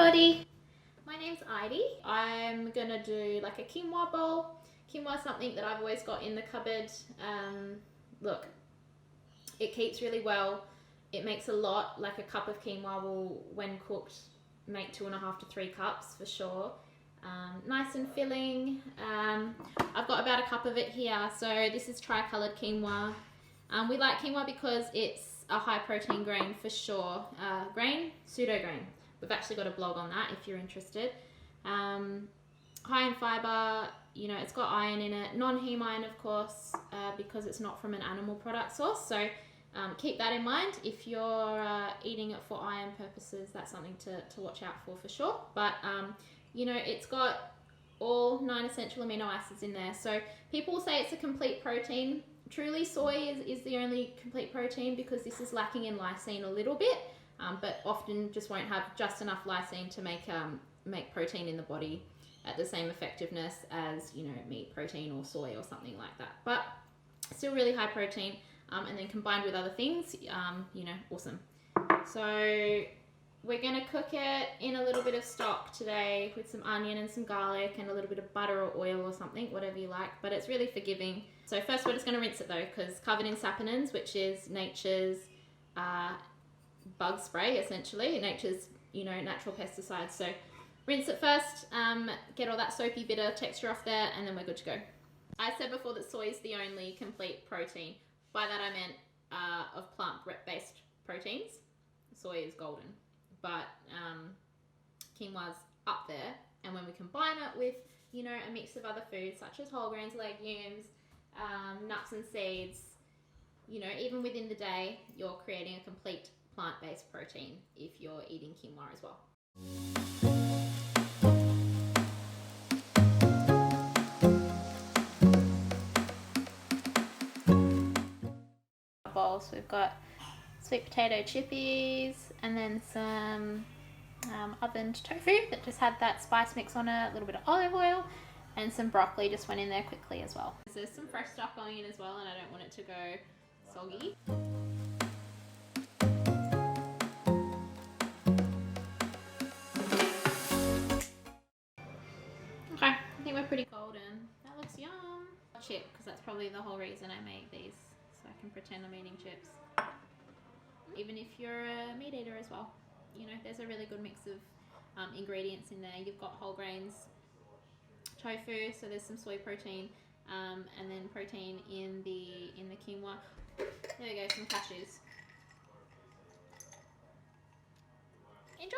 everybody, my name's Heidi. I'm gonna do like a quinoa bowl. Quinoa is something that I've always got in the cupboard. Look, it keeps really well. It makes a lot, like a cup of quinoa will, when cooked, make 2.5 to 3 cups for sure. Nice and filling. I've got about a cup of it here. So this is tricolored quinoa. We like quinoa because it's a high protein grain for sure. Pseudo grain. We've actually got a blog on that if you're interested. High in fiber, you know, it's got iron in it. Non-heme iron, of course, because it's not from an animal product source. So keep that in mind. If you're eating it for iron purposes, that's something to watch out for sure. But, you know, it's got all 9 essential amino acids in there. So people will say it's a complete protein. Truly, soy is the only complete protein because this is lacking in lysine a little bit, but often just won't have just enough lysine to make protein in the body at the same effectiveness as, you know, meat protein or soy or something like that. But still really high protein, and then combined with other things, you know, awesome. So we're gonna cook it in a little bit of stock today with some onion and some garlic and a little bit of butter or oil or something, whatever you like, but it's really forgiving. So first we're just gonna rinse it though, because covered in saponins, which is nature's bug spray essentially, nature's, you know, natural pesticide. So rinse it first, get all that soapy bitter texture off there, and then we're good to go. I said before that soy is the only complete protein. By that I meant of plant-based proteins. Soy is golden. But quinoa's up there, and when we combine it with, you know, a mix of other foods such as whole grains, legumes, nuts and seeds, you know, even within the day, you're creating a complete plant-based protein if you're eating quinoa as well. Bowls, we've got sweet potato chippies, and then some ovened tofu that just had that spice mix on it, a little bit of olive oil, and some broccoli just went in there quickly as well. There's some fresh stuff going in as well, and I don't want it to go soggy. Okay, I think we're pretty golden. That looks yum. Chip, because that's probably the whole reason I make these, so I can pretend I'm eating chips. Even if you're a meat eater as well, you know, there's a really good mix of ingredients in there. You've got whole grains, tofu, so there's some soy protein, and then protein in the quinoa. There we go, some cashews. Enjoy.